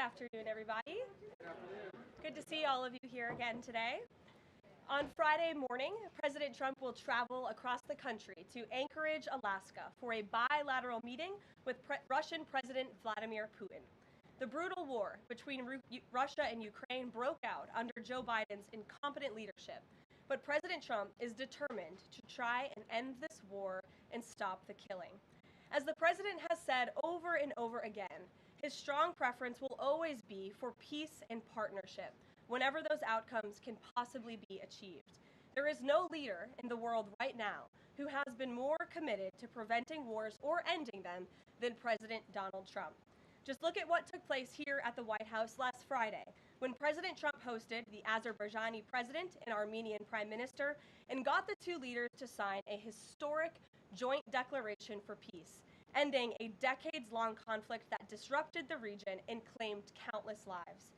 afternoon, everybody. Good afternoon. Good to see all of you here again today. On Friday morning, President Trump will travel across the country to Anchorage, Alaska, for a bilateral meeting with Russian President Vladimir Putin. The brutal war between Russia and Ukraine broke out under Joe Biden's incompetent leadership, but President Trump is determined to try and end this war and stop the killing. As the president has said over and over again, his strong preference will always be for peace and partnership whenever those outcomes can possibly be achieved. There is no leader in the world right now who has been more committed to preventing wars or ending them than President Donald Trump. Just look at what took place here at the White House last Friday, when President Trump hosted the Azerbaijani president and Armenian prime minister and got the two leaders to sign a historic joint declaration for peace, ending a decades-long conflict that disrupted the region and claimed countless lives.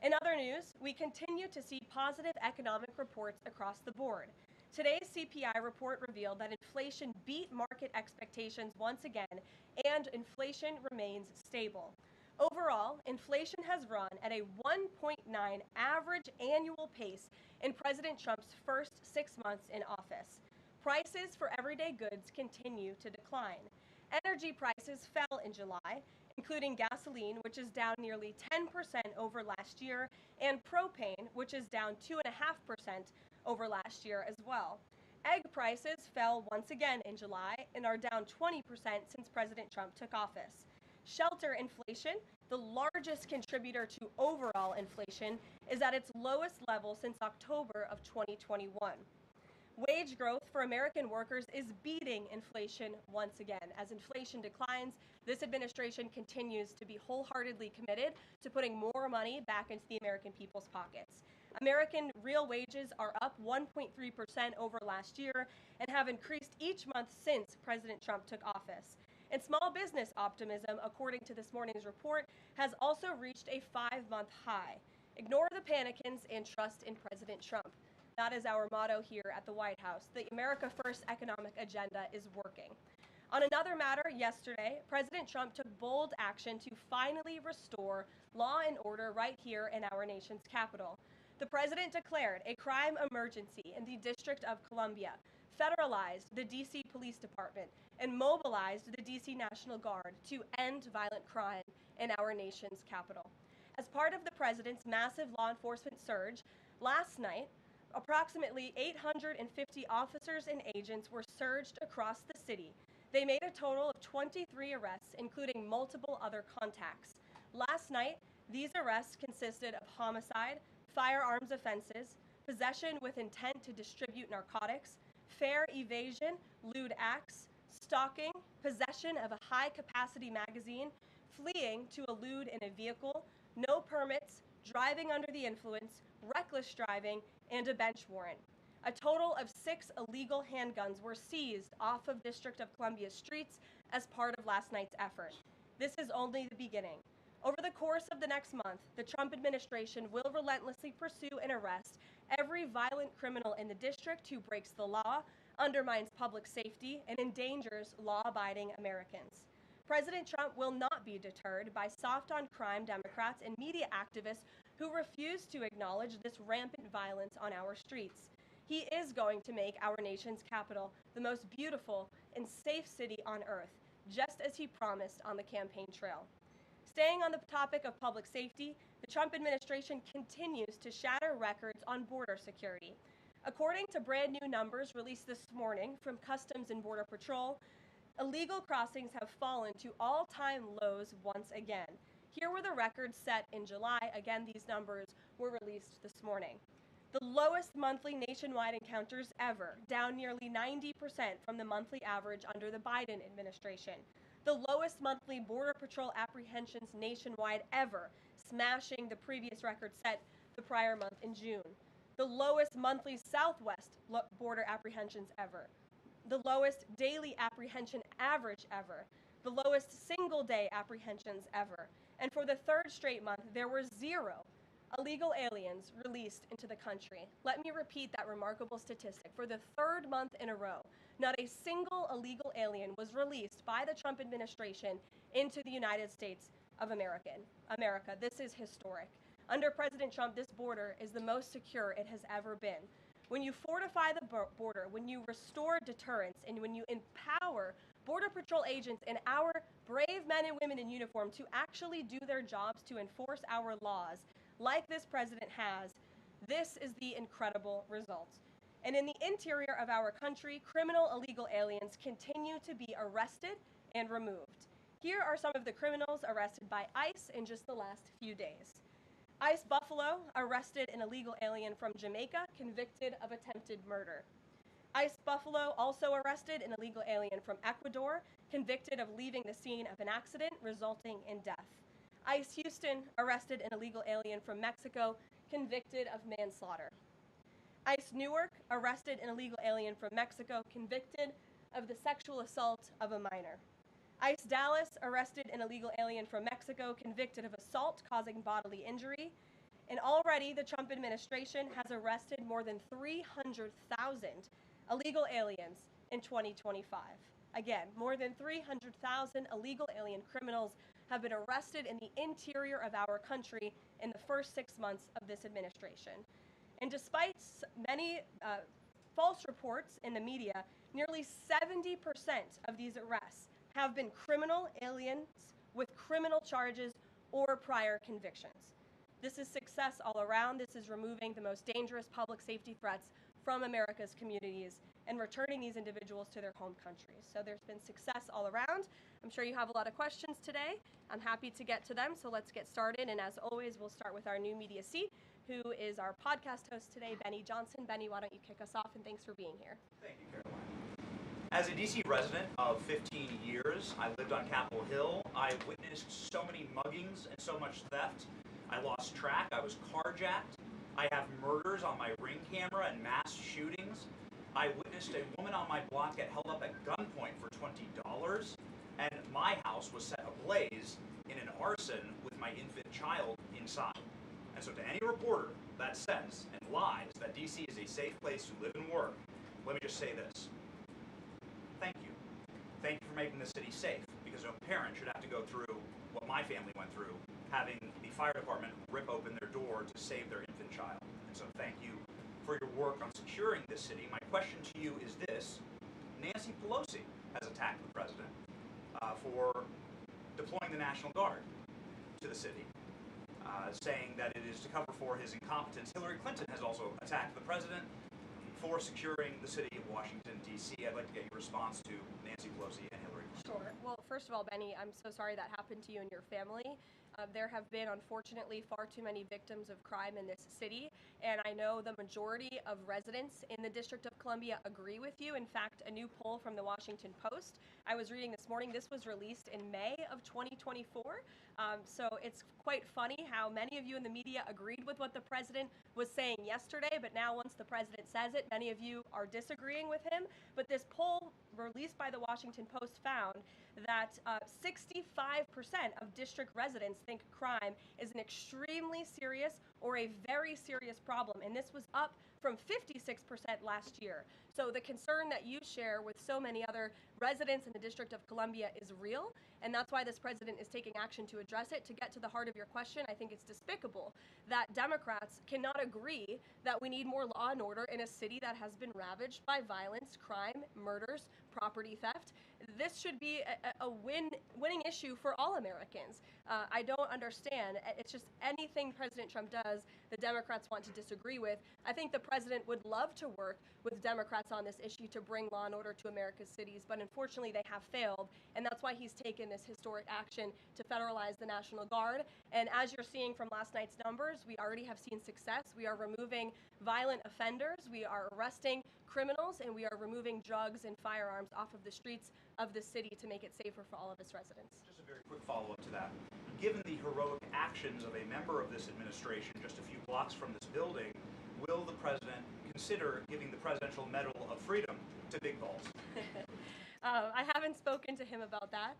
In other news, we continue to see positive economic reports across the board. Today's CPI report revealed that inflation beat market expectations once again, and inflation remains stable. Overall, inflation has run at a 1.9 average annual pace in President Trump's first 6 months in office. Prices for everyday goods continue to decline. Energy prices fell in July, including gasoline, which is down nearly 10% over last year, and propane, which is down 2.5% over last year as well. Egg prices fell once again in July and are down 20% since President Trump took office. Shelter inflation, the largest contributor to overall inflation, is at its lowest level since October of 2021. Wage growth for American workers is beating inflation once again. As inflation declines, this administration continues to be wholeheartedly committed to putting more money back into the American people's pockets. American real wages are up 1.3% over last year and have increased each month since President Trump took office. And small business optimism, according to this morning's report, has also reached a 5-month high. Ignore the panicans and trust in President Trump. That is our motto here at the White House. The America First economic agenda is working. On another matter, yesterday, President Trump took bold action to finally restore law and order right here in our nation's capital. The president declared a crime emergency in the District of Columbia, federalized the D.C. Police Department, and mobilized the D.C. National Guard to end violent crime in our nation's capital. As part of the president's massive law enforcement surge, last night, approximately 850 officers and agents were surged across the city. They made a total of 23 arrests, including multiple other contacts. Last night, these arrests consisted of homicide, firearms offenses, possession with intent to distribute narcotics, fare evasion, lewd acts, stalking, possession of a high-capacity magazine, fleeing to elude in a vehicle, no permits, driving under the influence, reckless driving, and a bench warrant. A total of 6 illegal handguns were seized off of District of Columbia streets as part of last night's effort. This is only the beginning. Over the course of the next month, the Trump administration will relentlessly pursue and arrest every violent criminal in the district who breaks the law, undermines public safety, and endangers law-abiding Americans. President Trump will not be deterred by soft-on-crime Democrats and media activists who refuse to acknowledge this rampant violence on our streets. He is going to make our nation's capital the most beautiful and safe city on earth, just as he promised on the campaign trail. Staying on the topic of public safety, the Trump administration continues to shatter records on border security. According to brand new numbers released this morning from Customs and Border Patrol, illegal crossings have fallen to all-time lows once again. Here were the records set in July. Again, these numbers were released this morning. The lowest monthly nationwide encounters ever, down nearly 90% from the monthly average under the Biden administration. The lowest monthly Border Patrol apprehensions nationwide ever, smashing the previous record set the prior month in June. The lowest monthly Southwest border apprehensions ever. The lowest daily apprehension average ever. The lowest single-day apprehensions ever. And for the third straight month, there were 0 illegal aliens released into the country. Let me repeat that remarkable statistic. For the third month in a row, not a single illegal alien was released by the Trump administration into the United States of America. This is historic. Under President Trump, this border is the most secure it has ever been. When you fortify the border, when you restore deterrence, and when you empower Border Patrol agents and our brave men and women in uniform to actually do their jobs to enforce our laws, like this president has, this is the incredible result. And in the interior of our country, criminal illegal aliens continue to be arrested and removed. Here are some of the criminals arrested by ICE in just the last few days. ICE Buffalo arrested an illegal alien from Jamaica convicted of attempted murder. ICE Buffalo also arrested an illegal alien from Ecuador convicted of leaving the scene of an accident resulting in death. ICE Houston arrested an illegal alien from Mexico convicted of manslaughter. ICE Newark arrested an illegal alien from Mexico convicted of the sexual assault of a minor. ICE Dallas arrested an illegal alien from Mexico convicted of assault causing bodily injury. And already the Trump administration has arrested more than 300,000 illegal aliens in 2025. Again, more than 300,000 illegal alien criminals have been arrested in the interior of our country in the first 6 months of this administration. And despite many false reports in the media, nearly 70% of these arrests have been criminal aliens with criminal charges or prior convictions. This is success all around. This is removing the most dangerous public safety threats from America's communities and returning these individuals to their home countries. So there's been success all around. I'm sure you have a lot of questions today. I'm happy to get to them, so let's get started. And as always, we'll start with our new media seat, who is our podcast host today, Benny Johnson. Benny, why don't you kick us off, and thanks for being here. Thank you, Karoline. As a DC resident of 15 years, I lived on Capitol Hill. I witnessed so many muggings and so much theft. I lost track. I was carjacked. I have murders on my Ring camera and mass shootings. I witnessed a woman on my block get held up at gunpoint for $20, and my house was set ablaze in an arson with my infant child inside. And so to any reporter that says and lies that DC is a safe place to live and work, let me just say this. Thank you. Thank you for making the city safe, because no parent should have to go through what my family went through, having the fire department rip open their door to save their infant child. And so thank you for your work on securing this city. My question to you is this. Nancy Pelosi has attacked the president for deploying the National Guard to the city, saying that it is to cover for his incompetence. Hillary Clinton has also attacked the president for securing the city of Washington, D.C. I'd like to get your response to Nancy Pelosi and Hillary Clinton. Sure. Well, first of all, Benny, I'm so sorry that happened to you and your family. There have been, unfortunately, far too many victims of crime in this city, and I know the majority of residents in the District of Columbia agree with you. In fact, a new poll from the Washington Post I was reading this morning, this was released in May of 2024, so it's quite funny how many of you in the media agreed with what the president was saying yesterday, but now once the president says it, many of you are disagreeing with him. But this poll released by the Washington Post found that 65% of district residents think crime is an extremely serious or a very serious problem, and this was up from 56% last year. So the concern that you share with so many other residents in the District of Columbia is real, and that's why this president is taking action to address it. To get to the heart of your question, I think it's despicable that Democrats cannot agree that we need more law and order in a city that has been ravaged by violence, crime, murders, property theft. This should be a winning issue for all Americans. I don't understand. It's just anything President Trump does, the Democrats want to disagree with. I think the president would love to work with Democrats on this issue to bring law and order to America's cities, but unfortunately they have failed, and that's why he's taken this historic action to federalize the National Guard. And as you're seeing from last night's numbers, we already have seen success. We are removing violent offenders, we are arresting criminals, and we are removing drugs and firearms off of the streets of the city to make it safer for all of its residents. Just a very quick follow-up to that. Given the heroic actions of a member of this administration just a few blocks from this building, will the president consider giving the Presidential Medal of Freedom to Big Balls? I haven't spoken to him about that,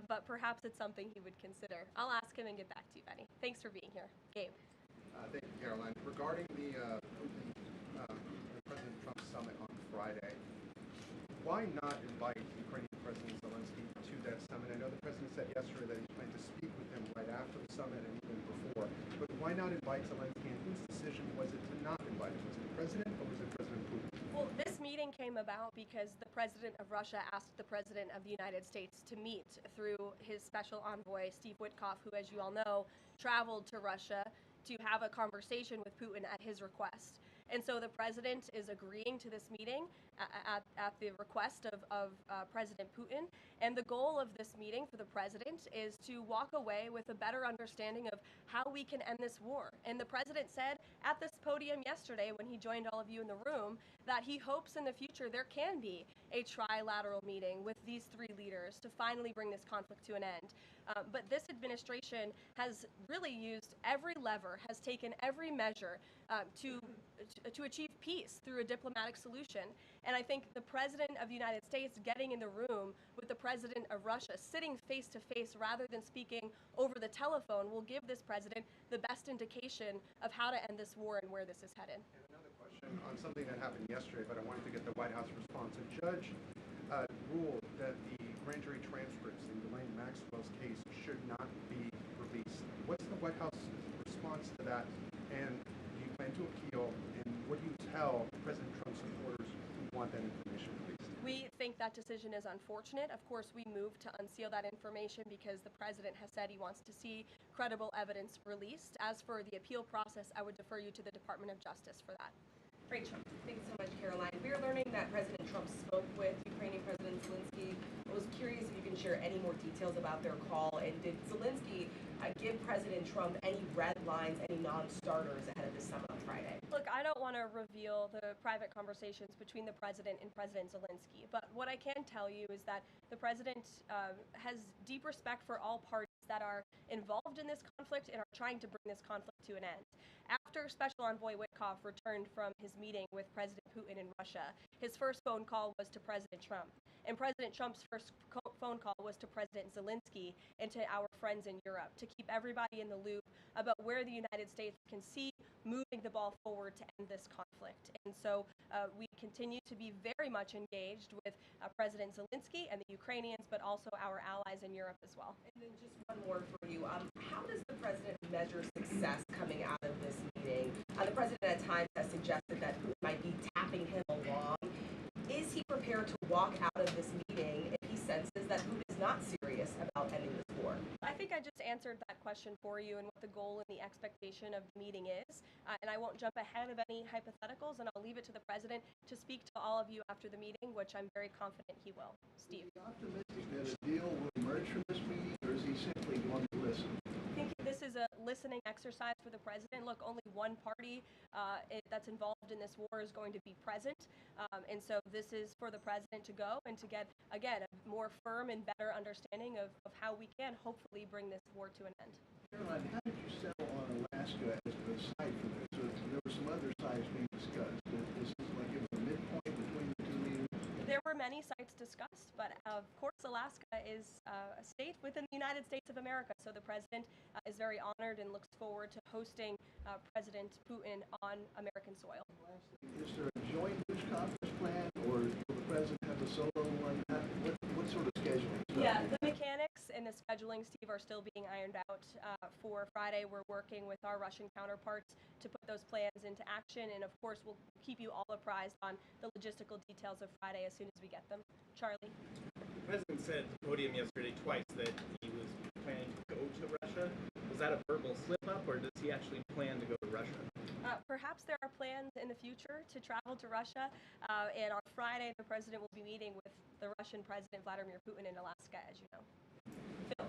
but perhaps it's something he would consider. I'll ask him and get back to you, Benny. Thanks for being here. Gabe. Thank you, Karoline. Regarding the President Trump summit on Friday, why not invite Ukrainian President Zelensky to that summit? I know know the president said yesterday that he planned to speak with him right after the summit and even before. But why not invite Zelensky? And whose decision was it to not invite him? Was it the president or was it President Putin? Well, this meeting came about because the president of Russia asked the president of the United States to meet through his special envoy, Steve Witkoff, who, as you all know, traveled to Russia to have a conversation with Putin at his request. And so the president is agreeing to this meeting at the request of President Putin. And the goal of this meeting for the president is to walk away with a better understanding of how we can end this war. And the president said at this podium yesterday when he joined all of you in the room that he hopes in the future there can be a trilateral meeting with these three leaders to finally bring this conflict to an end. But this administration has really used every lever, has taken every measure to achieve peace through a diplomatic solution. And I think the president of the United States getting in the room with the president of Russia, sitting face to face rather than speaking over the telephone, will give this president the best indication of how to end this war and where this is headed. And another question on something that happened yesterday, but I wanted to get the White House response. A judge ruled that the grand jury transcripts in Ghislaine Maxwell's case should not be released. What's the White House's response to that? And do you plan to appeal? And what do you tell President Trump's supporters who want that information released? We think that decision is unfortunate. Of course, we moved to unseal that information because the president has said he wants to see credible evidence released. As for the appeal process, I would defer you to the Department of Justice for that. Rachel. Thanks so much, Karoline. We're learning that President Trump spoke with Ukrainian President Zelensky. I was curious if you can share any more details about their call, and did Zelensky give President Trump any red lines, any non-starters ahead of this summit on Friday? Look, I don't want to reveal the private conversations between the president and President Zelensky, but what I can tell you is that the president has deep respect for all parties that are involved in this conflict and are trying to bring this conflict to an end. After Special Envoy Witkoff returned from his meeting with President Putin in Russia, his first phone call was to President Trump. And President Trump's first phone call was to President Zelensky and to our friends in Europe to keep everybody in the loop about where the United States can see moving the ball forward to end this conflict. And so we continue to be very much engaged with President Zelensky and the Ukrainians, but also our allies in Europe as well. And then just one more for you. How does the president measure success coming out of this meeting? The president at times has suggested that Putin might be tapping him along. Is he prepared to walk out of this meeting if he senses that Putin is not serious about ending this war? I think I just answered that question for you and what the goal and the expectation of the meeting is. And I won't jump ahead of any hypotheticals, and I'll leave it to the president to speak to all of you after the meeting, which I'm very confident he will. Steve. Is he optimistic that a deal will emerge from this meeting, or is he simply going to listen? I think this is a listening exercise for the president. Look, only one party that's involved in this war is going to be present. And so this is for the president to go and to get, again, a more firm and better understanding of how we can hopefully bring this war to an end. Karoline, how did you settle on Alaska as the site for this? So there were some other sites being discussed. Is this like it was a midpoint between the two leaders? There were many sites discussed, but of course Alaska is a state within the United States of America. So the president is very honored and looks forward to hosting President Putin on American soil. Lastly, is there a joint news conference plan, or will the president have a solo one? What sort of scheduling? Yeah, the mechanics and the scheduling, Steve, are still being ironed out. For Friday, we're working with our Russian counterparts to put those plans into action, and of course, we'll keep you all apprised on the logistical details of Friday as soon as we get them. Charlie? The president said at the podium yesterday twice that he was planning to go to Russia. Was that a verbal slip-up, or does he actually plan to go to Russia? Perhaps there are plans in the future to travel to Russia, and on Friday, the president will be meeting with the Russian President Vladimir Putin in Alaska, as you know. Phil?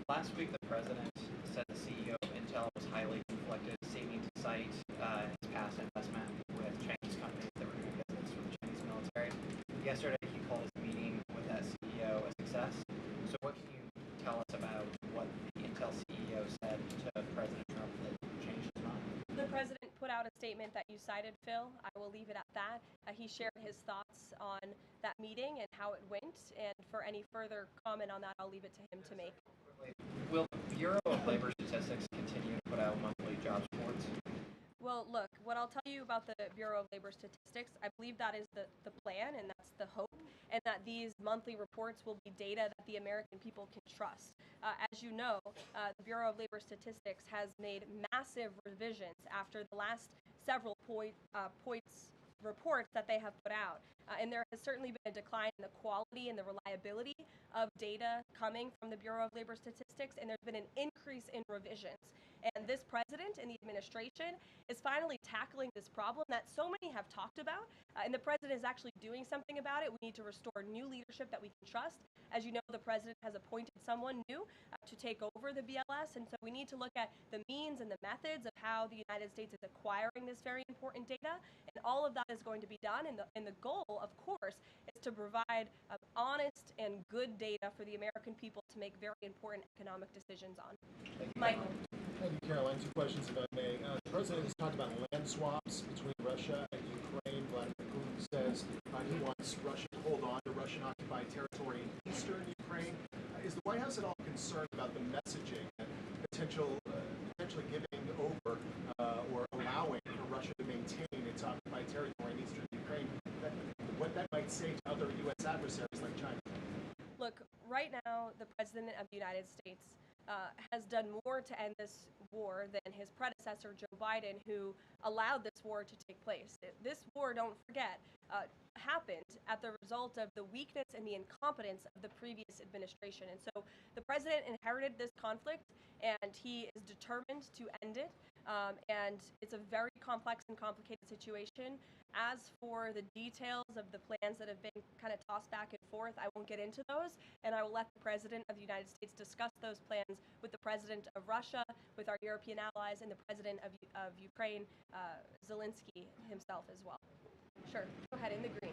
Last week, the president said the CEO of Intel was highly conflicted, seeking to cite his past investment with Chinese companies that were doing business with the Chinese military. Yesterday, he called his meeting with that CEO a success. So what can you tell us about what the Intel CEO said to President Trump that changed his mind? The president put out a statement that you cited, Phil. I will leave it at that. He shared his thoughts on that meeting and how it went, and for any further comment on that, I'll leave it to him to make. Will the Bureau of Labor Statistics continue to put out monthly jobs reports? Well, look, what I'll tell you about the Bureau of Labor Statistics, I believe that is the plan and that's the hope, and that these monthly reports will be data that the American people can trust. As you know, the Bureau of Labor Statistics has made massive revisions after the last several reports that they have put out. And there has certainly been a decline in the quality and the reliability of data coming from the Bureau of Labor Statistics, and there's been an increase in revisions. And this president and the administration is finally tackling this problem that so many have talked about, and the president is actually doing something about it. We need to restore new leadership that we can trust. As you know, the president has appointed someone new to take over the BLS, and so we need to look at the means and the methods of how the United States is acquiring this very important data, and all of that is going to be done, and the goal, of course, is to provide honest and good data for the American people to make very important economic decisions on. Michael. Thank you, Karoline. Two questions, if I may. The president has talked about land swaps between Russia and Ukraine. Vladimir Putin says he wants Russia to hold on to Russian-occupied territory in eastern Ukraine. Is the White House at all concerned about the messaging that potentially giving over or allowing for Russia to maintain its occupied territory in eastern Ukraine, what that might say to other U.S. adversaries like China? Look, right now, the President of the United States has done more to end this war than his predecessor, Joe Biden, who allowed this war to take place. This war, don't forget, happened at the result of the weakness and the incompetence of the previous administration. And so the president inherited this conflict, and he is determined to end it. And it's a very complex and complicated situation. As for the details of the plans that have been kind of tossed back and forth, I won't get into those, and I will let the President of the United States discuss those plans with the President of Russia, with our European allies, and the President of Ukraine, Zelensky himself as well. Sure, go ahead, in the green.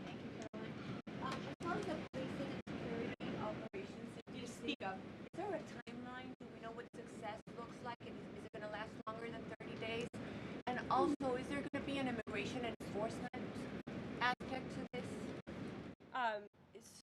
Thank you, Caroline. As far as the policing and security operations, You just speak up. is there a timeline? Do we know what success looks like? And is it going to last longer than 30 days? And also, is there going to be an immigration enforcement aspect to this?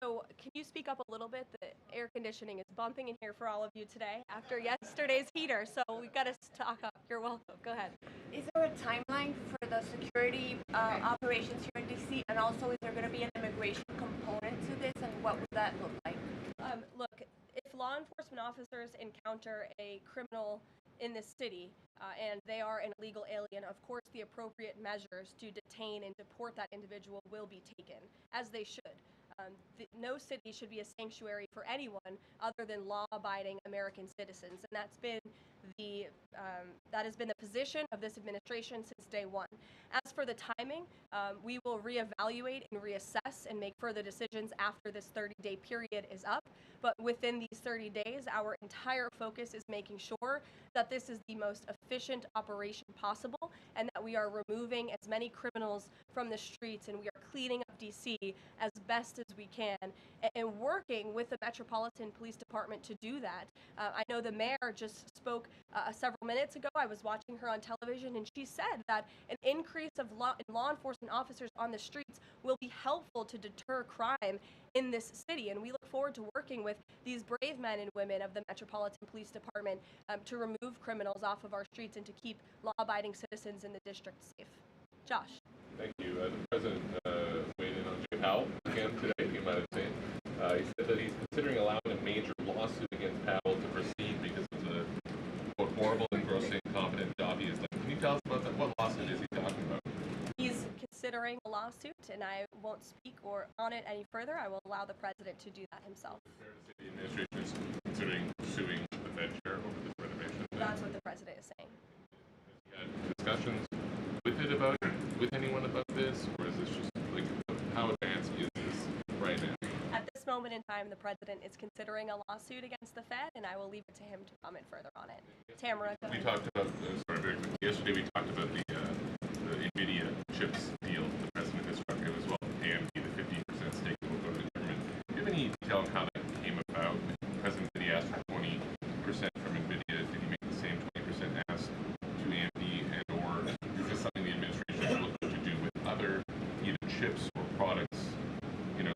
So can you speak up a little bit? The air conditioning is bumping in here for all of you today after yesterday's heater, so we've got to stock up. You're welcome. Go ahead. Is there a timeline for the security operations here in D.C.? And also, is there going to be an immigration component to this? And what would that look like? Look, if law enforcement officers encounter a criminal in this city and they are an illegal alien, of course the appropriate measures to detain and deport that individual will be taken, as they should. No city should be a sanctuary for anyone other than law-abiding American citizens, and that has been the position of this administration since day one. As for the timing, we will reevaluate and reassess and make further decisions after this 30-day period is up. But within these 30 days, our entire focus is making sure that this is the most efficient operation possible and that we are removing as many criminals from the streets and we are cleaning up DC as best as we can and working with the Metropolitan Police Department to do that. I know the mayor just spoke several minutes ago. I was watching her on television, and she said that an increase of law enforcement officers on the streets will be helpful to deter crime in this city, and we look forward to working with these brave men and women of the Metropolitan Police Department to remove criminals off of our streets and to keep law-abiding citizens in the district safe. Josh. Thank you. The President weighed in on Jay Powell again today, you might have seen. He said that he's considering allowing a major lawsuit against Powell to proceed because of the quote, horrible and grossly incompetent job he has done. Can you tell us about that? What lawsuit is he talking about? He's considering a lawsuit, and I won't speak on it any further. I will allow the President to do that himself. Fair to say the administration is considering suing the Fed chair over this renovation? That's what the President is saying. Has he had discussions with anyone about this, or is this just like how advanced is this right now? At this moment in time, the President is considering a lawsuit against the Fed, and I will leave it to him to comment further on it. Tamara. We talked about yesterday. We talked about the NVIDIA chips deal the President has struck in as well. AMD, the 15% stake that will go to the government. Do you have any detail on how that came about? President, did he ask for 20% from NVIDIA? Did he make the same 20% ask to AMD, and/or is this something the administration is looking to do with other either chips or products,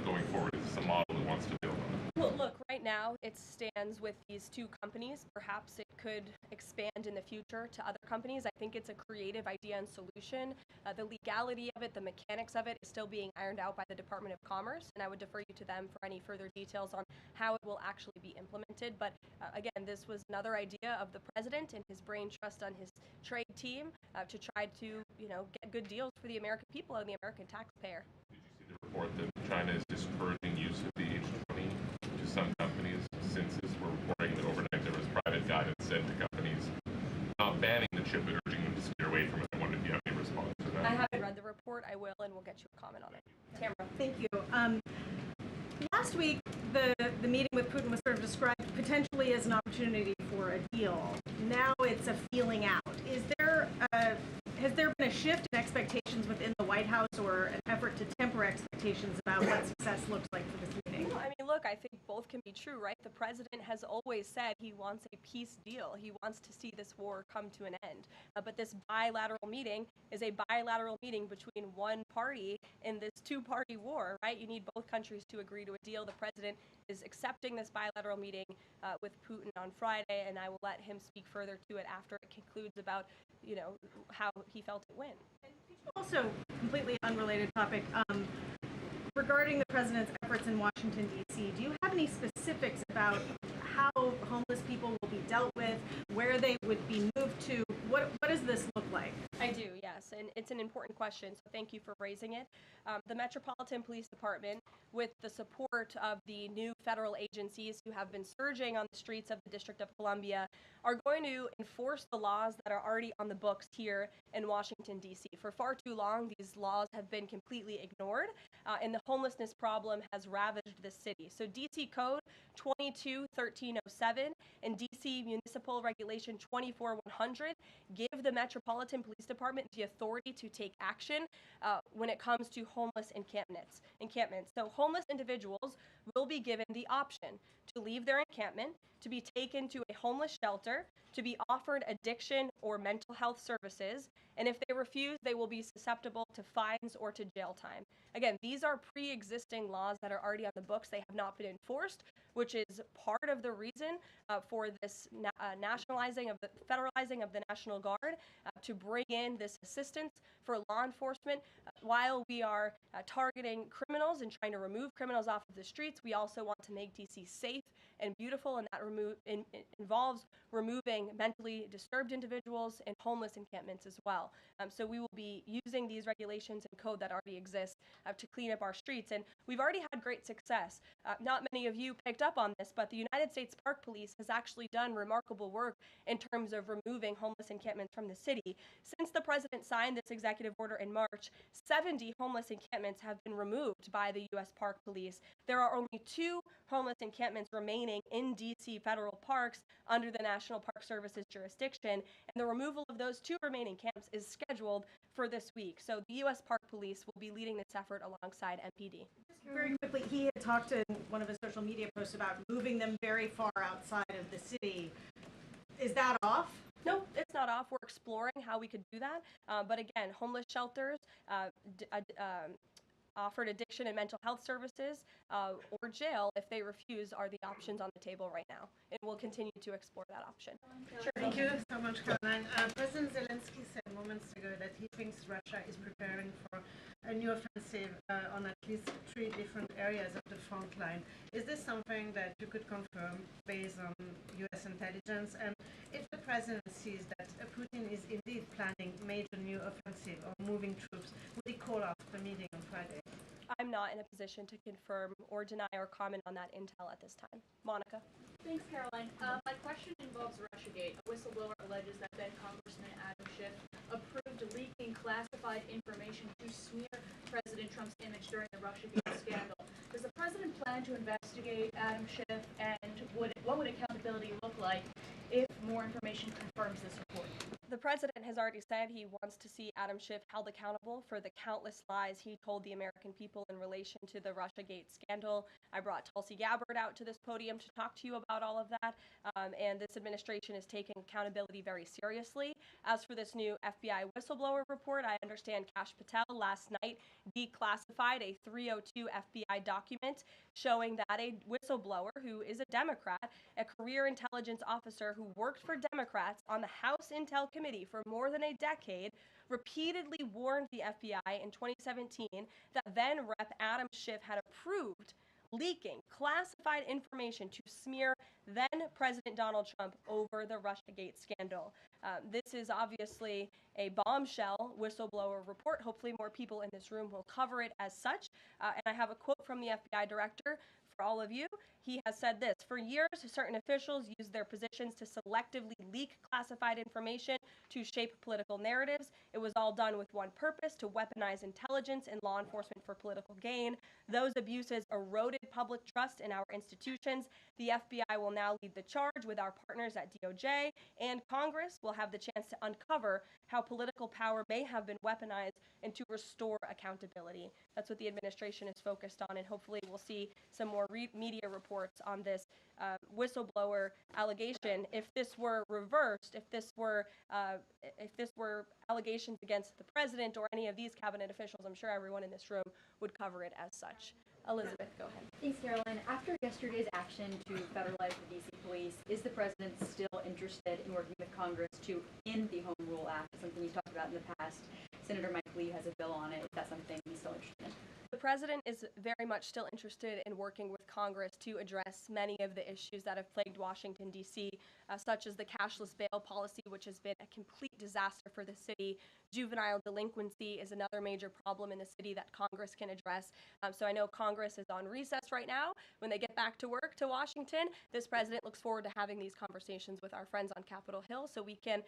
going forward? Is this a model it wants to build on? Well, look, right Right now, it stands with these two companies. Perhaps it could expand in the future to other companies. I think it's a creative idea and solution. The legality of it, the mechanics of it is still being ironed out by the Department of Commerce, and I would defer you to them for any further details on how it will actually be implemented. But again, this was another idea of the president and his brain trust on his trade team to try to, get good deals for the American people and the American taxpayer. Did you see the report that China is discouraging use of the H-20 to some companies? Since we're reporting that overnight there was private guidance sent to companies not banning the chip but urging them to steer away from it. I wonder if you have any response to that. I haven't read the report. I will, and we'll get you a comment on it. Tamara. Thank you. Last week, the meeting with Putin was sort of described potentially as an opportunity for a deal. Now it's a feeling out. Has there been a shift in expectations within the White House or an effort to temper expectations about what success looks like for this meeting? No, I mean, look, I think both can be true, right? The president has always said he wants a peace deal. He wants to see this war come to an end. But this bilateral meeting is a bilateral meeting between one party in this two-party war, right? You need both countries to agree to a deal. The president is accepting this bilateral meeting with Putin on Friday, and I will let him speak further to it after it concludes about, how he felt it went. Also, completely unrelated topic, regarding the president's efforts in Washington, D.C., do you have any specifics about how homeless people will be dealt with, where they would be moved to? What does this look like? I do, yes, and it's an important question, so thank you for raising it. The Metropolitan Police Department, with the support of the new federal agencies who have been surging on the streets of the District of Columbia, are going to enforce the laws that are already on the books here in Washington, D.C. For far too long, these laws have been completely ignored, and the homelessness problem has ravaged the city. So D.C. Code 22-1307 and D.C. Municipal Regulation 24-100 give the Metropolitan Police Department the authority to take action when it comes to homeless encampments. So homeless individuals will be given the option to leave their encampment, to be taken to a homeless shelter, to be offered addiction or mental health services, and if they refuse, they will be susceptible to fines or to jail time. Again, these are pre-existing laws that are already on the books. They have not been enforced, which is part of the reason for this federalizing of the National Guard to bring in this assistance for law enforcement. While we are targeting criminals and trying to remove criminals off of the streets, we also want to make DC safe and beautiful, and that involves removing mentally disturbed individuals and homeless encampments as well. So we will be using these regulations and code that already exists to clean up our streets, and we've already had great success. Not many of you picked up on this, but the United States Park Police has actually done remarkable work in terms of removing homeless encampments from the city. Since the president signed this executive order in March, 70 homeless encampments have been removed by the U.S. Park Police. There are only 2 homeless encampments remaining in D.C. federal parks under the National Park Service's jurisdiction, and the removal of those 2 remaining camps is scheduled for this week. So the U.S. Park Police will be leading this effort alongside MPD. Very quickly, he had talked in one of his social media posts about moving them very far outside of the city. Is that off? No, it's not off. We're exploring how we could do that. But again, homeless shelters, offered addiction and mental health services, or jail if they refuse are the options on the table right now. And we'll continue to explore that option. Sure. Thank you so much, Karoline. President Zelensky said moments ago that he thinks Russia is preparing for a new offensive on at least 3 different areas of the front line. Is this something that you could confirm based on U.S. intelligence? And if the president sees that Putin is indeed planning major new offensive or moving troops, would he call off the meeting on Friday? I'm not in a position to confirm or deny or comment on that intel at this time. Monica. Thanks, Karoline. My question involves Russiagate. A whistleblower alleges that then Congressman Adam Schiff approved leaking classified information to smear President Trump's image during the Russiagate scandal. Does the president plan to investigate Adam Schiff, and what would accountability look like if more information confirms this report? The president has already said he wants to see Adam Schiff held accountable for the countless lies he told the American people in relation to the Russiagate scandal. I brought Tulsi Gabbard out to this podium to talk to you about all of that, and this administration is taking accountability very seriously. As for this new FBI whistleblower report, I understand Kash Patel last night declassified a 302 FBI document showing that a whistleblower who is a Democrat, a career intelligence officer who worked for Democrats on the House Intel Committee for more than a decade, repeatedly warned the FBI in 2017 that then Rep. Adam Schiff had approved leaking classified information to smear then President Donald Trump over the Russiagate scandal. This is obviously a bombshell whistleblower report. Hopefully more people in this room will cover it as such. And I have a quote from the FBI director for all of you. He has said this: "For years, certain officials used their positions to selectively leak classified information to shape political narratives. It was all done with one purpose: to weaponize intelligence and law enforcement for political gain. Those abuses eroded public trust in our institutions. The FBI will now lead the charge with our partners at DOJ, and Congress will have the chance to uncover how political power may have been weaponized and to restore accountability." That's what the administration is focused on, and hopefully we'll see some more media reports on this whistleblower allegation. If this were reversed, if this were allegations against the president or any of these cabinet officials, I'm sure everyone in this room would cover it as such. Elizabeth, go ahead. Thanks, Caroline. After yesterday's action to federalize the D.C. police, is the president still interested in working with Congress to end the Home Rule Act, something he's talked about in the past? Senator Mike Lee has a bill on it. Is that something he's still interested in? The president is very much still interested in working with Congress to address many of the issues that have plagued Washington, D.C., such as the cashless bail policy, which has been a complete disaster for the city. Juvenile delinquency is another major problem in the city that Congress can address. So I know Congress is on recess right now. When they get back to work to Washington, this president looks forward to having these conversations with our friends on Capitol Hill so we can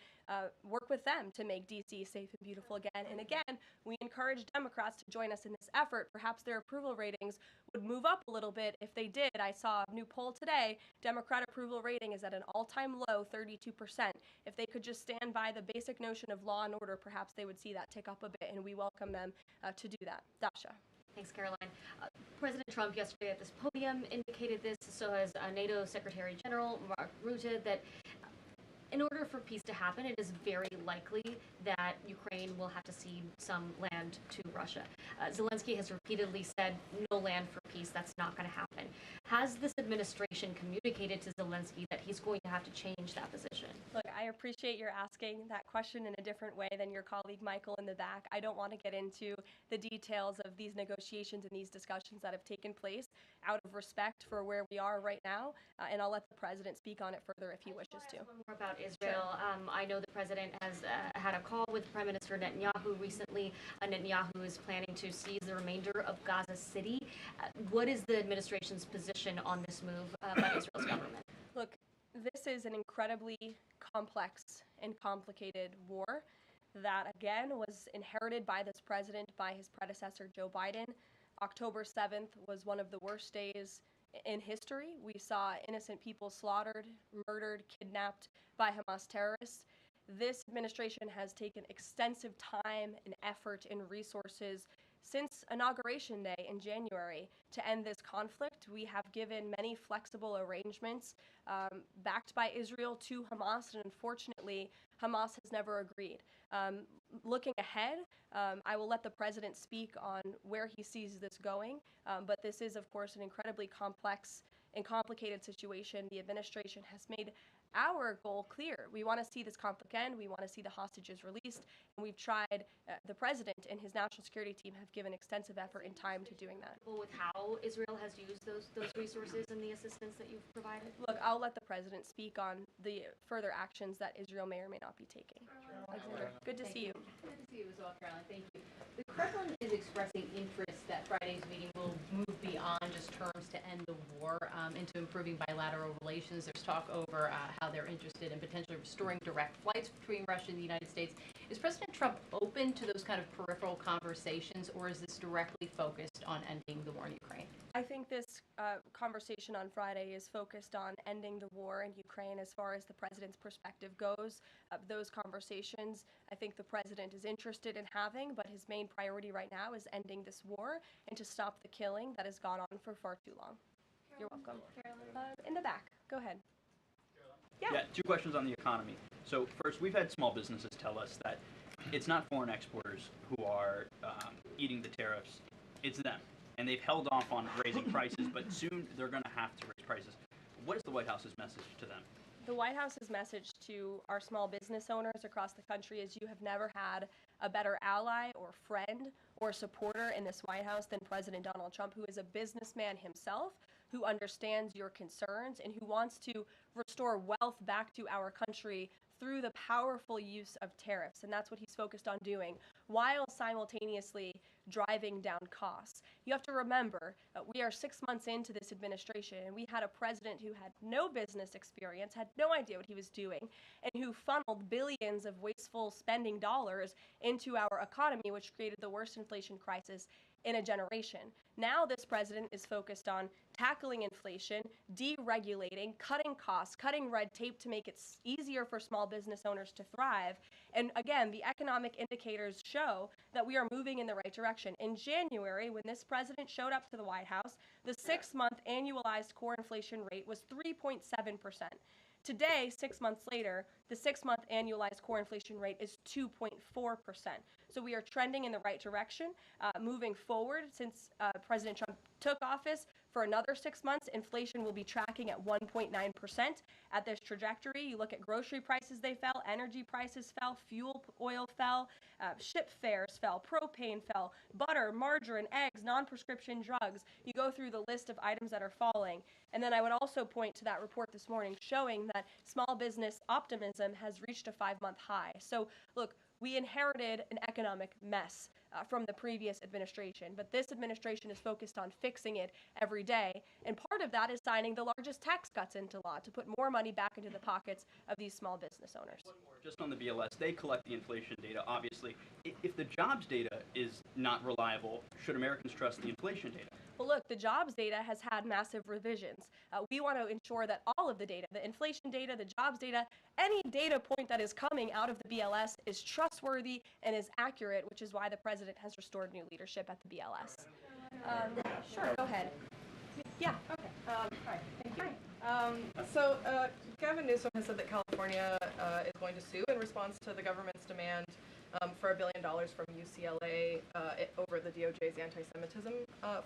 work with them to make D.C. safe and beautiful again. And again, we encourage Democrats to join us in this effort. Perhaps their approval ratings would move up a little bit if they did. I saw a new poll today. Democrat approval rating is at an all-time low, 32%. If they could just stand by the basic notion of law and order, perhaps they would see that tick up a bit, and we welcome them to do that. Dasha. Thanks, Caroline. President Trump yesterday at this podium indicated this, so has NATO Secretary General Mark Rutte, that in order for peace to happen, it is very likely that Ukraine will have to cede some land to Russia. Zelensky has repeatedly said, no land for peace, that's not going to happen. Has this administration communicated to Zelensky that he's going to have to change that position? Look, I appreciate you're asking that question in a different way than your colleague Michael in the back. I don't want to get into the details of these negotiations and these discussions that have taken place out of respect for where we are right now, and I'll let the president speak on it further if he wishes to. More about Israel. I know the president has had a call with Prime Minister Netanyahu recently. Netanyahu is planning to seize the remainder of Gaza City. What is the administration's position on this move by Israel's government? Look, this is an incredibly complex and complicated war that, again, was inherited by this president, by his predecessor, Joe Biden. October 7th was one of the worst days in history. We saw innocent people slaughtered, murdered, kidnapped by Hamas terrorists. This administration has taken extensive time and effort and resources since Inauguration Day in January to end this conflict. We have given many flexible arrangements backed by Israel to Hamas, and unfortunately, Hamas has never agreed. Looking ahead, I will let the president speak on where he sees this going, but this is, of course, an incredibly complex and complicated situation. The administration has made our goal clear. We want to see this conflict end. We want to see the hostages released. And we've tried, the president and his national security team have given extensive effort and time to doing that. With how Israel has used those resources and the assistance that you've provided? Look, I'll let the president speak on the further actions that Israel may or may not be taking. Alexander, good to see you. Good to see you as well, Caroline. Thank you. The Kremlin is expressing interest that Friday's meeting will move beyond just terms to end the war into improving bilateral relations. There's talk over how they're interested in potentially restoring direct flights between Russia and the United States Is President Trump open to those kind of peripheral conversations, or is this directly focused on ending the war in Ukraine? I think this conversation on Friday is focused on ending the war in Ukraine as far as the president's perspective goes. Those conversations, I think the president is interested in having, but his main priority right now is ending this war and to stop the killing that has gone on for far too long. You're welcome. In the back, go ahead. Yeah, two questions on the economy. So first, we've had small businesses tell us that it's not foreign exporters who are eating the tariffs, it's them. And they've held off on raising prices, but soon they're going to have to raise prices. What is the White House's message to them? The White House's message to our small business owners across the country is you have never had a better ally or friend or supporter in this White House than President Donald Trump, who is a businessman himself, who understands your concerns and who wants to restore wealth back to our country through the powerful use of tariffs. And that's what he's focused on doing, while simultaneously driving down costs. You have to remember, we are 6 months into this administration, and we had a president who had no business experience, had no idea what he was doing, and who funneled billions of wasteful spending dollars into our economy, which created the worst inflation crisis in a generation. Now this president is focused on tackling inflation, deregulating, cutting costs, cutting red tape to make it easier for small business owners to thrive. And again, the economic indicators show that we are moving in the right direction. In January, when this president showed up to the White House, the 6-month annualized core inflation rate was 3.7%. Today, 6 months later, the 6-month annualized core inflation rate is 2.4%. So we are trending in the right direction. Moving forward, since President Trump took office, for another 6 months, inflation will be tracking at 1.9% at this trajectory. You look at grocery prices, they fell, energy prices fell, fuel oil fell, ship fares fell, propane fell, butter, margarine, eggs, non-prescription drugs. You go through the list of items that are falling. And then I would also point to that report this morning showing that small business optimism has reached a 5-month high. So look, we inherited an economic mess from the previous administration, but this administration is focused on fixing it every day. And part of that is signing the largest tax cuts into law to put more money back into the pockets of these small business owners. Just on the BLS, they collect the inflation data, obviously. If the jobs data is not reliable, should Americans trust the inflation data? Well, look, the jobs data has had massive revisions. We want to ensure that all of the data, the inflation data, the jobs data, any data point that is coming out of the BLS is trustworthy and is accurate, which is why the president has restored new leadership at the BLS. Sure, go ahead. Yeah. Okay. Hi. Thank you. Gavin Newsom has said that California is going to sue in response to the government's demand for $1 billion from UCLA over the DOJ's anti-Semitism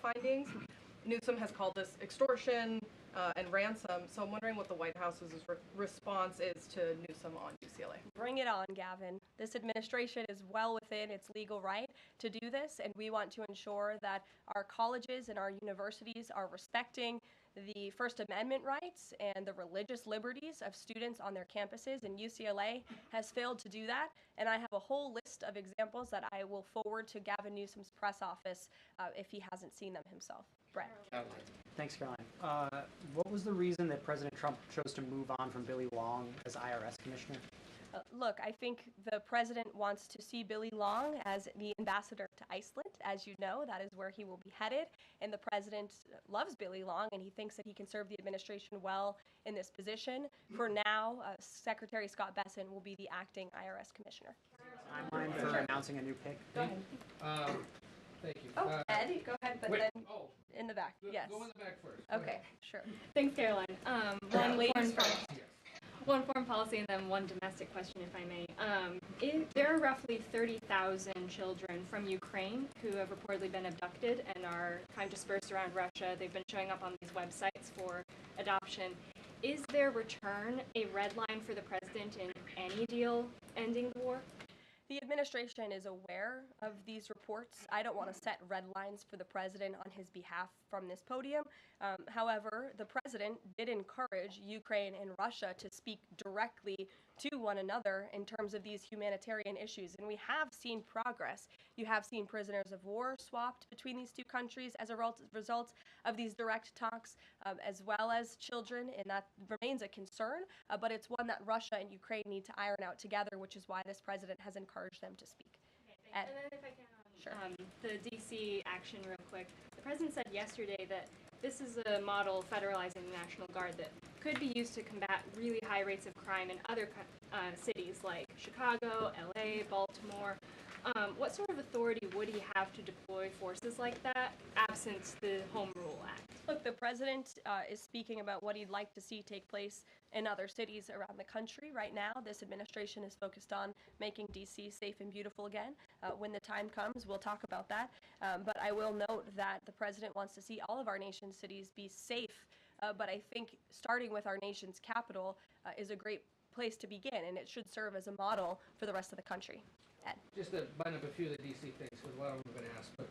findings. Newsom has called this extortion and ransom, so I'm wondering what the White House's response is to Newsom on UCLA. Bring it on, Gavin. This administration is well within its legal right to do this, and we want to ensure that our colleges and our universities are respecting the First Amendment rights and the religious liberties of students on their campuses, and UCLA has failed to do that. And I have a whole list of examples that I will forward to Gavin Newsom's press office if he hasn't seen them himself. Brett. Thanks, Caroline. What was the reason that President Trump chose to move on from Billy Long as IRS commissioner? Look, I think the president wants to see Billy Long as the ambassador to Iceland. As you know, that is where he will be headed. And the president loves Billy Long, and he thinks that he can serve the administration well in this position. For now, Secretary Scott Besson will be the acting IRS commissioner. Timeline for announcing a new pick? Go ahead. Thank you. Oh, Ed, go ahead, but wait, then in the back. Yes. Go in the back first. Okay, sure. Thanks, Caroline. Ladies first. One foreign policy and then one domestic question, if I may. There are roughly 30,000 children from Ukraine who have reportedly been abducted and are kind of dispersed around Russia. They've been showing up on these websites for adoption. Is their return a red line for the president in any deal ending the war? The administration is aware of these reports. I don't want to set red lines for the president on his behalf from this podium. However, the president did encourage Ukraine and Russia to speak directly to one another in terms of these humanitarian issues. And we have seen progress. You have seen prisoners of war swapped between these two countries as a result of these direct talks, as well as children, and that remains a concern, but it's one that Russia and Ukraine need to iron out together, which is why this president has encouraged them to speak. And then if I can, sure. The DC action real quick. The president said yesterday that this is a model federalizing the National Guard that could be used to combat really high rates of crime in other cities like Chicago, LA, Baltimore. What sort of authority would he have to deploy forces like that, absent the Home Rule Act? Look, the president is speaking about what he'd like to see take place in other cities around the country. Right now, this administration is focused on making D.C. safe and beautiful again. When the time comes, we'll talk about that. But I will note that the president wants to see all of our nation's cities be safe. But I think starting with our nation's capital is a great place to begin, and it should serve as a model for the rest of the country. Ed. Just to button up a few of the D.C. things, because a lot of them have been asked, but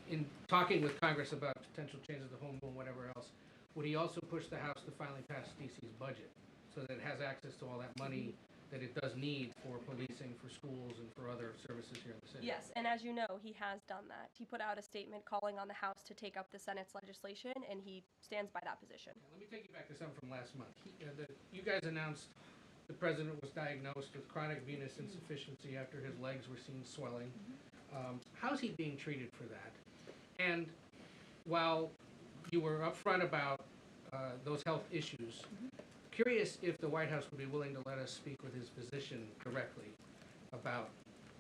in talking with Congress about potential changes to home rule and whatever else, would he also push the House to finally pass D.C.'s budget so that it has access to all that money that it does need for policing, for schools, and for other services here in the city? Yes, and as you know, he has done that. He put out a statement calling on the House to take up the Senate's legislation, and he stands by that position. Let me take you back to something from last month. You guys announced the president was diagnosed with chronic venous insufficiency after his legs were seen swelling. How's he being treated for that? And while you were upfront about those health issues, curious if the White House would be willing to let us speak with his physician directly about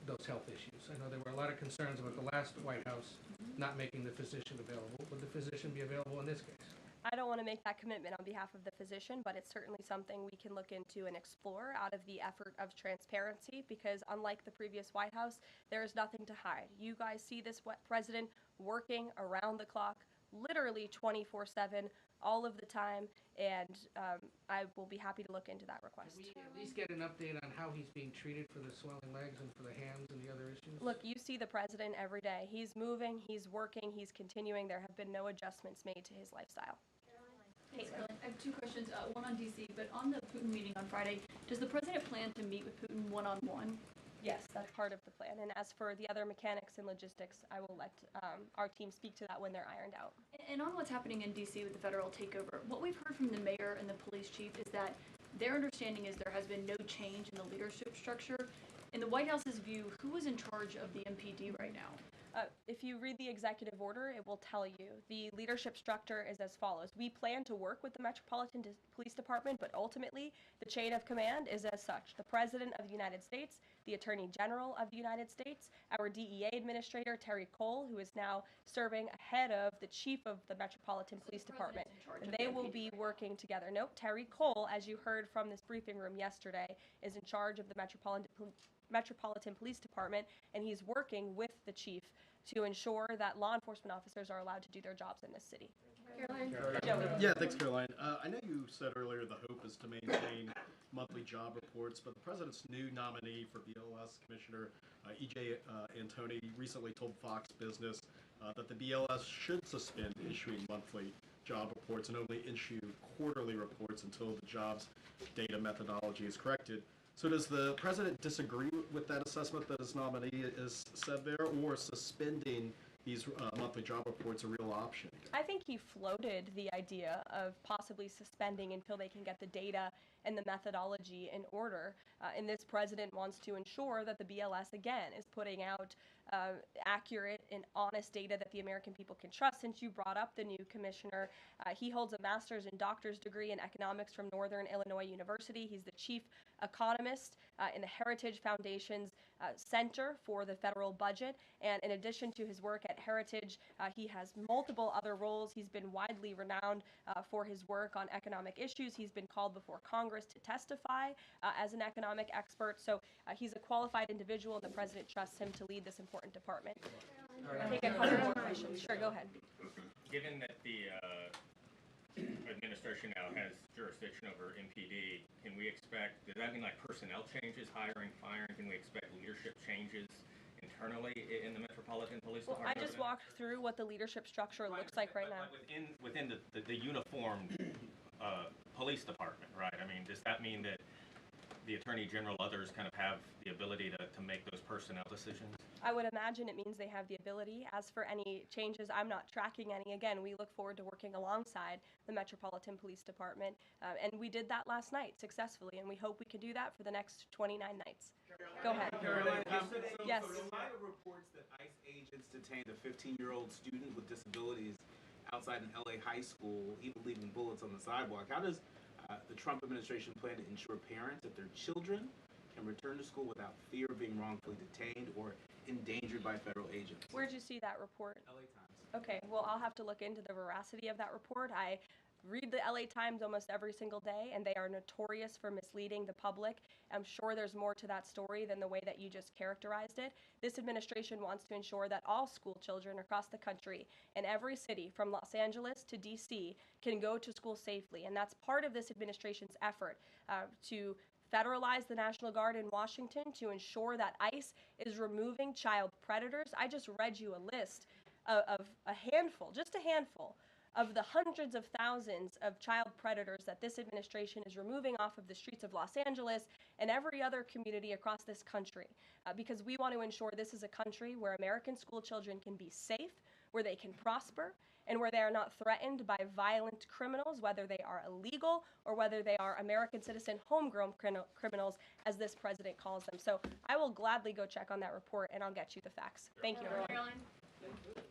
those health issues. I know there were a lot of concerns about the last White House not making the physician available. Would the physician be available in this case? I don't want to make that commitment on behalf of the physician, but it's certainly something we can look into and explore out of the effort of transparency, because unlike the previous White House, there is nothing to hide. You guys see this president working around the clock, literally 24/7, all of the time, and I will be happy to look into that request. Can we at least get an update on how he's being treated for the swelling legs and for the hands and the other issues? Look, you see the president every day. He's moving, he's working, he's continuing. There have been no adjustments made to his lifestyle. Thanks, Karoline. I have two questions, one on D.C., but on the Putin meeting on Friday, does the president plan to meet with Putin one-on-one? Yes, that's part of the plan. And as for the other mechanics and logistics, I will let our team speak to that when they're ironed out. And on what's happening in D.C. with the federal takeover, what we've heard from the mayor and the police chief is that their understanding is there has been no change in the leadership structure. In the White House's view, who is in charge of the MPD right now? If you read the executive order, it will tell you the leadership structure is as follows. We plan to work with the Metropolitan Police Department, but ultimately the chain of command is as such. The President of the United States, the Attorney General of the United States, our DEA Administrator, Terry Cole, who is now serving ahead of the Chief of the Metropolitan Police Department. They will be working together. Nope, Terry Cole, as you heard from this briefing room yesterday, is in charge of the Metropolitan Police Department, and he's working with the chief to ensure that law enforcement officers are allowed to do their jobs in this city. Karoline? Yeah, thanks, Karoline. I know you said earlier the hope is to maintain monthly job reports, but the president's new nominee for BLS Commissioner E.J. Antoni recently told Fox Business that the BLS should suspend issuing monthly job reports and only issue quarterly reports until the jobs data methodology is corrected. So does the president disagree with that assessment that his nominee is said there, or suspending these monthly job reports a real option? I think he floated the idea of possibly suspending until they can get the data and the methodology in order. And this president wants to ensure that the BLS, again, is putting out accurate and honest data that the American people can trust. Since you brought up the new commissioner, he holds a master's and doctor's degree in economics from Northern Illinois University. He's the chief economist in the Heritage Foundation's Center for the Federal Budget. And in addition to his work at Heritage, he has multiple other roles. He's been widely renowned for his work on economic issues. He's been called before Congress to testify as an economic expert. So he's a qualified individual, and the president trusts him to lead this important department. I think I have one more question. Sure, go ahead. Given that the administration now has jurisdiction over MPD, can we expect, does that mean like personnel changes, hiring, firing? Can we expect leadership changes internally in the Metropolitan Police Well, Department? I just walked through what the leadership structure looks like right now. Within the uniformed police department, right? I mean, does that mean that the Attorney General, others kind of have the ability to make those personnel decisions? I would imagine it means they have the ability. As for any changes, I'm not tracking any. Again, we look forward to working alongside the Metropolitan Police Department, and we did that last night successfully, and we hope we can do that for the next 29 nights. Go ahead. Karoline, Yes. So in light of reports that ICE agents detained a 15-year-old student with disabilities outside an LA high school, even leaving bullets on the sidewalk, how does the Trump administration plan to ensure parents that their children can return to school without fear of being wrongfully detained or endangered by federal agents? Where'd you see that report? LA Times. Okay, well, I'll have to look into the veracity of that report. I read the LA Times almost every single day, and they are notorious for misleading the public. I'm sure there's more to that story than the way that you just characterized it. This administration wants to ensure that all school children across the country in every city, from Los Angeles to DC, can go to school safely. And that's part of this administration's effort to federalize the National Guard in Washington, to ensure that ICE is removing child predators. I just read you a list of a handful, just a handful, of the hundreds of thousands of child predators that this administration is removing off of the streets of Los Angeles and every other community across this country, because we want to ensure this is a country where American school children can be safe, where they can prosper, and where they are not threatened by violent criminals, whether they are illegal or whether they are American citizen homegrown criminals, as this president calls them. So I will gladly go check on that report, and I'll get you the facts. Thank you, everyone. Caroline. Thank you.